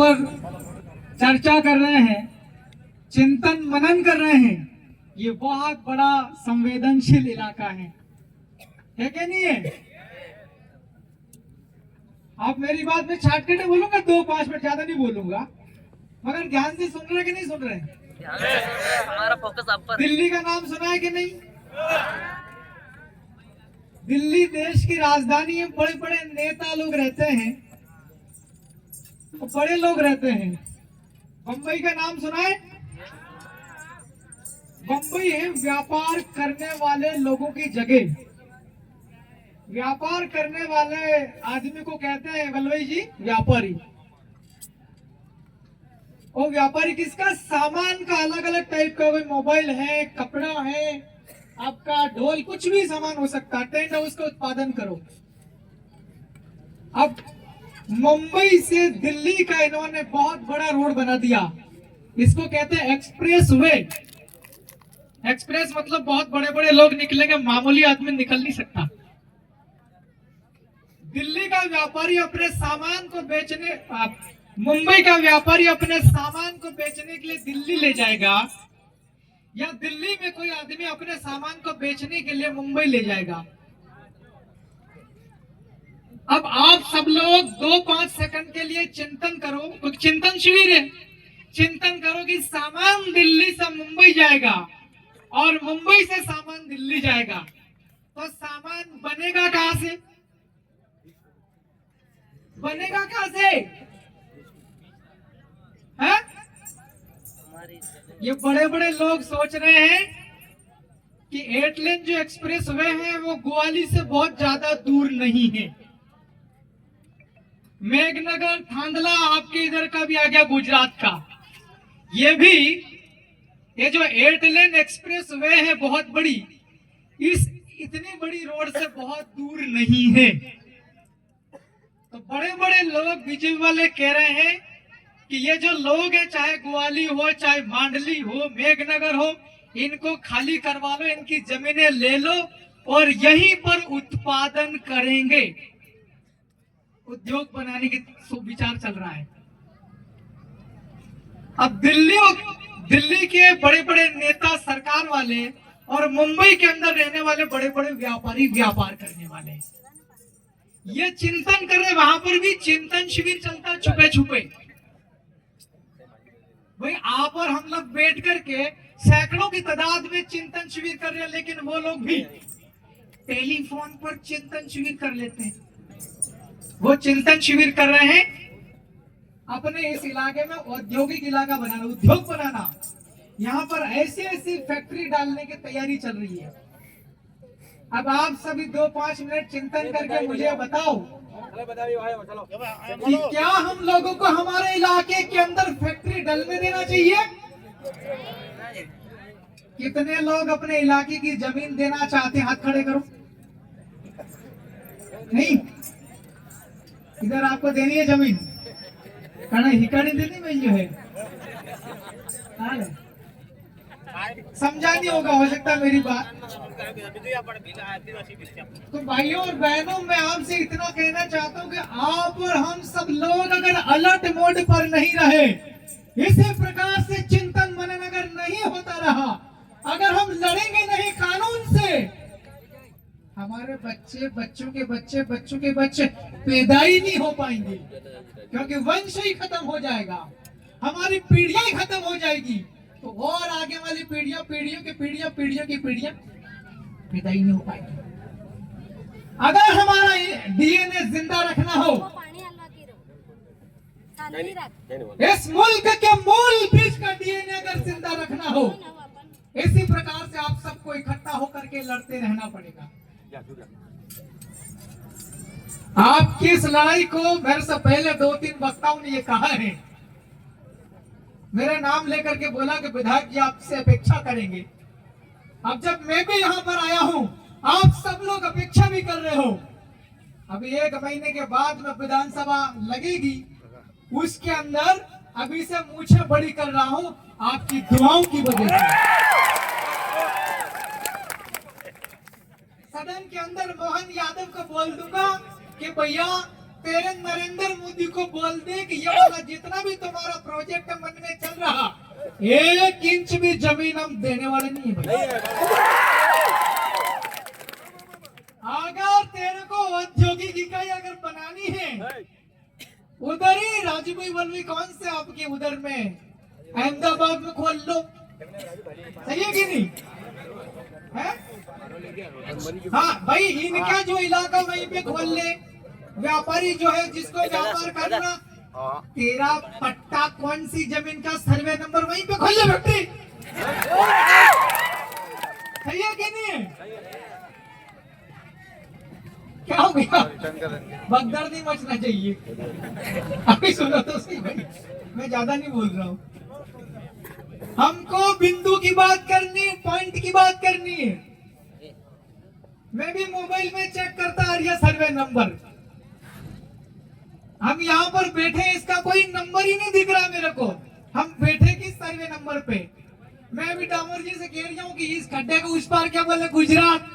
पर चर्चा कर रहे हैं, चिंतन मनन कर रहे हैं। ये बहुत बड़ा संवेदनशील इलाका है कि नहीं है? आप मेरी बात में छाट के नहीं बोलूंगा, 2-5 मिनट ज्यादा नहीं बोलूंगा, मगर ध्यान से सुन रहे कि नहीं सुन रहे? हमारा फोकस आप पर। दिल्ली का नाम सुना है कि नहीं? दिल्ली देश की राजधानी है, बड़े बड़े नेता लोग रहते हैं, बड़े लोग रहते हैं। बंबई का नाम सुना है? बंबई है व्यापार करने वाले लोगों की जगह। व्यापार करने वाले आदमी को कहते हैं वल्लभी जी व्यापारी। और व्यापारी किसका? सामान का, अलग अलग टाइप का, कोई मोबाइल है, कपड़ा है, आपका ढोल, कुछ भी सामान हो सकता है, टेंट हाउस का उत्पादन करो। अब मुंबई से दिल्ली का इन्होंने बहुत बड़ा रोड बना दिया, इसको कहते हैं एक्सप्रेस वे। एक्सप्रेस मतलब बहुत बड़े बड़े लोग निकलेंगे, मामूली आदमी निकल नहीं सकता। दिल्ली का व्यापारी अपने सामान को बेचने, मुंबई का व्यापारी अपने सामान को बेचने के लिए दिल्ली ले जाएगा, या दिल्ली में कोई आदमी अपने सामान को बेचने के लिए मुंबई ले जाएगा। अब आप सब लोग 2-5 सेकंड के लिए चिंतन करो, कुछ चिंतन शिविर है, चिंतन करो कि सामान दिल्ली से मुंबई जाएगा और मुंबई से सामान दिल्ली जाएगा, तो सामान बनेगा कहां से? बनेगा कहां से? है? ये बड़े बड़े लोग सोच रहे हैं कि 8 लेन जो एक्सप्रेस वे है वो ग्वालियर से बहुत ज्यादा दूर नहीं है। मेघनगर, थांदला आपके इधर का भी आ गया, गुजरात का। ये भी, ये जो 8 लेन एक्सप्रेस वे है बहुत बड़ी, इस इतनी बड़ी रोड से बहुत दूर नहीं है। तो बड़े बड़े लोग बीजेपी वाले कह रहे हैं कि ये जो लोग हैं, चाहे ग्वालियर हो, चाहे मांडली हो, मेघनगर हो, इनको खाली करवा लो, इनकी जमीनें ले लो और यहीं पर उत्पादन करेंगे। उद्योग बनाने की विचार चल रहा है। अब दिल्ली के बड़े बड़े नेता, सरकार वाले, और मुंबई के अंदर रहने वाले बड़े बड़े व्यापारी, व्यापार करने वाले, ये चिंतन कर रहे। वहां पर भी चिंतन शिविर चलता छुपे छुपे। भाई आप और हम लोग बैठ करके सैकड़ों की तादाद में चिंतन शिविर कर रहे हैं, लेकिन वो लोग भी टेलीफोन पर चिंतन शिविर कर लेते हैं। वो चिंतन शिविर कर रहे हैं अपने इस इलाके में औद्योगिक इलाका बनाना, उद्योग बनाना। यहाँ पर ऐसी ऐसी फैक्ट्री डालने की तैयारी चल रही है। अब आप सभी 2-5 मिनट चिंतन करके मुझे बताओ कि क्या हम लोगों को हमारे इलाके के अंदर फैक्ट्री डालने देना चाहिए? कितने लोग अपने इलाके की जमीन देना चाहते हैं? हाथ खड़े करो। नहीं, इधर आपको देनी है जमीन, कारण हिकाड़ी देनी में जो है, समझा नहीं होगा, हो सकता मेरी बात। तो भाइयों और बहनों, मैं आपसे इतना कहना चाहता हूँ कि आप और हम सब लोग अगर अलर्ट मोड पर नहीं रहे, इसी प्रकार से चिंतन मनन अगर नहीं होता रहा, अगर हम लड़ेंगे नहीं कानून से, हमारे बच्चे, बच्चों के बच्चे, बच्चों के बच्चे पैदा ही नहीं हो पाएंगे, क्योंकि वंश ही खत्म हो जाएगा, हमारी पीढ़ियां ही खत्म हो जाएगी। तो और आगे वाली पीढ़ियां, पीढ़ियों की पीढ़ियां, पीढ़ियों की पीढ़ियां पैदा ही नहीं हो पाएगी। अगर हमारा डीएनए जिंदा रखना हो, इस मुल्क के मूल बीज का डीएनए अगर जिंदा रखना हो, इसी प्रकार से आप सबको इकट्ठा होकर के लड़ते रहना पड़ेगा। आपकी इस लड़ाई को मेरे से पहले 2-3 वक्ताओं ने ये कहा है, मेरा नाम लेकर के बोला कि विधायक जी आपसे अपेक्षा करेंगे। अब जब मैं भी यहाँ पर आया हूँ, आप सब लोग अपेक्षा भी कर रहे हो। अभी 1 महीने के बाद में विधानसभा लगेगी, उसके अंदर अभी से मूछें बड़ी कर रहा हूँ आपकी दुआओं की वजह से। सदन के अंदर मोहन यादव को बोल दूंगा कि भैया तेरे नरेंद्र मोदी को बोल दे कि ये वाला जितना भी तुम्हारा प्रोजेक्ट मन में चल रहा, 1 इंच भी जमीन हम देने वाले नहीं है भाई। अगर तेरे को औद्योगिक इकाई अगर बनानी है, उधर ही राजूभाई वल्लभी कौन से आपके उधर में अहमदाबाद में खोल लो, सही है कि नहीं है? हाँ भाई, इनका जो इलाका वहीं पे खोल ले, व्यापारी जो है जिसको व्यापार करना, तेरा पट्टा कौन सी जमीन का सर्वे नंबर वहीं पे खोल ले फैक्ट्री, सही है कि नहीं है? क्या हो गया? भगदड़ नहीं मचना चाहिए। अभी सुनो तो सही भाई, मैं ज्यादा नहीं बोल रहा हूँ। हमको बिंदु की बात करनी, पॉइंट की बात करनी है। मैं भी मोबाइल में चेक करता आ रहा सर्वे नंबर, हम यहाँ पर बैठे, इसका कोई नंबर ही नहीं दिख रहा मेरे को। हम बैठे किस सर्वे नंबर पे? मैं भी डामोर जी से कह रहा हूँ कि इस खड्डे को उस पार क्या बोले, गुजरात।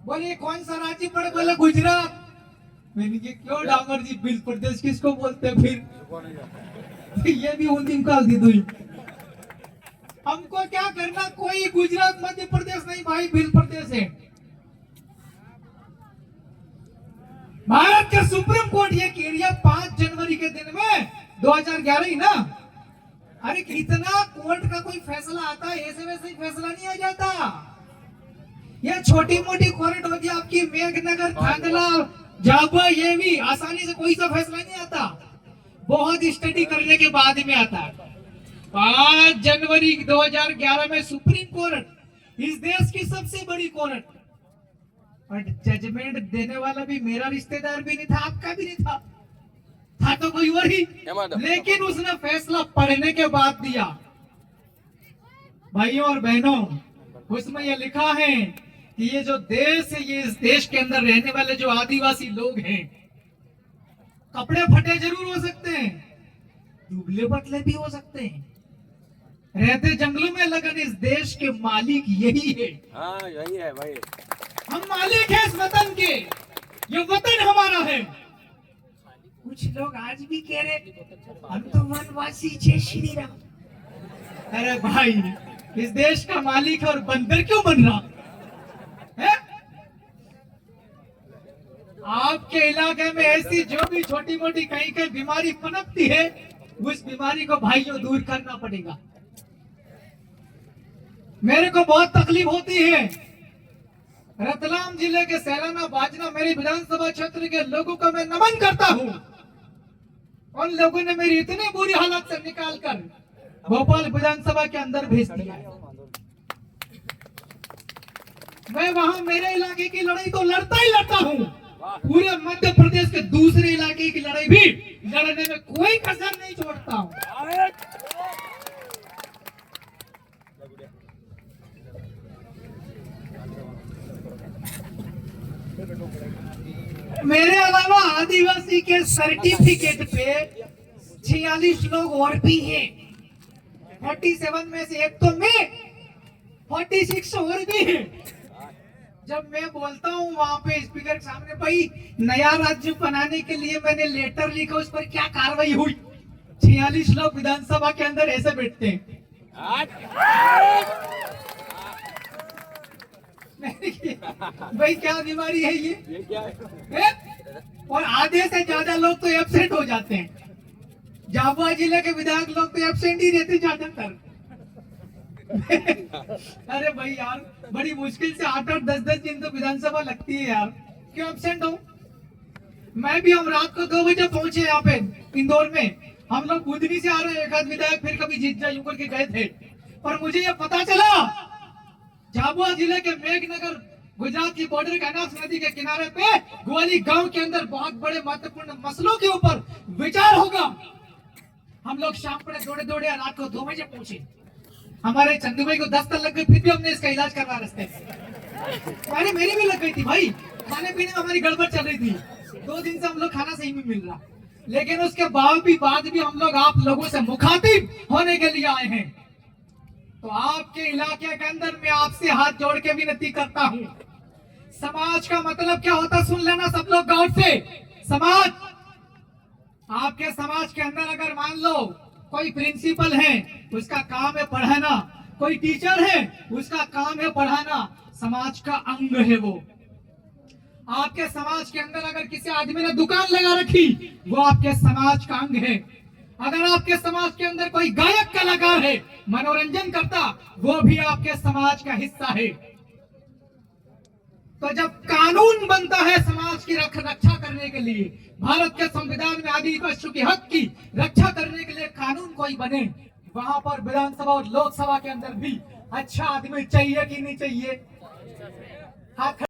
बोले कौन सा राज्य पड़े? बोले गुजरात। मैंने कहा क्यों डामर जी, बिल प्रदेश किसको बोलते हैं फिर? ये भी हिंदी निकाल दी तुई। हमको क्या करना, कोई गुजरात मध्य प्रदेश नहीं भाई, बिल प्रदेश है। भारत के सुप्रीम कोर्ट ये कह रहा 5 जनवरी के दिन में 2011 ही ना, अरे इतना कोर्ट का कोई फैसला आता है, ऐसे वैसे ही फैसला नहीं आ जाता। ये छोटी मोटी कोर्ट होती है आपकी, मेघनगर, थांगला, झाबुआ, ये भी आसानी से कोई सा फैसला नहीं आता, बहुत स्टडी करने के बाद में आता है। 5 जनवरी 2011 में सुप्रीम कोर्ट, इस देश की सबसे बड़ी कोर्ट, और जजमेंट देने वाला भी मेरा रिश्तेदार भी नहीं था, आपका भी नहीं था तो कोई और ही, लेकिन उसने फैसला पढ़ने के बाद दिया। भाइयों और बहनों, उसमें यह लिखा है कि ये जो देश है, ये इस देश के अंदर रहने वाले जो आदिवासी लोग हैं, कपड़े फटे जरूर हो सकते हैं, दुबले पतले भी हो सकते हैं, रहते जंगलों में, लेकिन इस देश के मालिक यही है। हाँ यही है भाई, हम मालिक हैं इस वतन के, ये वतन हमारा है। कुछ लोग आज भी कह रहे हम तो वनवासी जय श्री राम। अरे भाई, इस देश का मालिक है और बंदर क्यों बन रहा है? आपके इलाके में ऐसी जो भी छोटी मोटी कहीं कहीं बीमारी पनपती है, उस बीमारी को भाइयों दूर करना पड़ेगा। मेरे को बहुत तकलीफ होती है, रतलाम जिले के सैलाना बाजना मेरी विधानसभा क्षेत्र के लोगों को मैं नमन करता हूँ। उन लोगों ने मेरी इतनी बुरी हालत से निकालकर भोपाल विधानसभा के अंदर भेज दिया। मैं वहां मेरे इलाके की लड़ाई तो लड़ता ही लड़ता हूँ, पूरे मध्य प्रदेश के दूसरे इलाके की लड़ाई भी लड़ने में कोई कसर नहीं छोड़ता हूँ। मेरे अलावा आदिवासी के सर्टिफिकेट पे 46 लोग और भी हैं। 47 में से एक तो मैं, 46 और भी हैं। जब मैं बोलता हूँ वहां पे स्पीकर के सामने, भाई नया राज्य बनाने के लिए मैंने लेटर लिखा, उस पर क्या कार्रवाई हुई? 46 लोग विधानसभा के अंदर ऐसे बैठते हैं। भाई क्या बीमारी है ये क्या है? और आधे से ज्यादा लोग तो एब्सेंट हो जाते हैं। झाबुआ जिले के विधायक लोग तो एब्सेंट ही रहते ज्यादातर। अरे भाई यार, बड़ी मुश्किल से 8-8, 10-10 दिन तो विधानसभा लगती है यार, क्यों एब्सेंट हो? मैं भी, हम रात को 2 बजे पहुंचे यहाँ पे इंदौर में, हम लोग बुधनी से आ रहे हैं, एक आध विधायक फिर कभी जीत जाए करके गए थे, पर मुझे ये पता चला झाबुआ जिले के मेघनगर गुजरात की बॉर्डर के अनास नदी के किनारे पे ग्वाली गांव के अंदर बहुत बड़े महत्वपूर्ण मसलों के ऊपर विचार होगा। हम लोग शाम को दौड़े दौड़े रात को 2 बजे पहुंचे। हमारे चंदू भाई को 10 तक लग गई, फिर भी हमने इसका इलाज करवा रास्ते में। मेरी भी लग गई थी भाई, खाने पीने में हमारी गड़बड़ चल रही थी, 2 दिन से हम लोग खाना सही में मिल रहा, लेकिन उसके बाद भी हम लोग आप लोगों से मुखातिब होने के लिए आए हैं। तो आपके इलाके के अंदर मैं आपसे हाथ जोड़ के विनती करता हूँ, समाज का मतलब क्या होता सुन लेना सब लोग गौर से। समाज, आपके समाज के अंदर अगर मान लो कोई प्रिंसिपल है, उसका काम है पढ़ाना, कोई टीचर है, उसका काम है पढ़ाना, समाज का अंग है वो। आपके समाज के अंदर अगर किसी आदमी ने दुकान लगा रखी, वो आपके समाज का अंग है। अगर आपके समाज के अंदर कोई गायक कलाकार है, मनोरंजन करता, वो भी आपके समाज का हिस्सा है। तो जब कानून बनता है समाज की रक्षा करने के लिए, भारत के संविधान में आदिवासियों के हक की रक्षा करने के लिए कानून कोई बने, वहां पर विधानसभा और लोकसभा के अंदर भी अच्छा आदमी चाहिए कि नहीं चाहिए? हाथ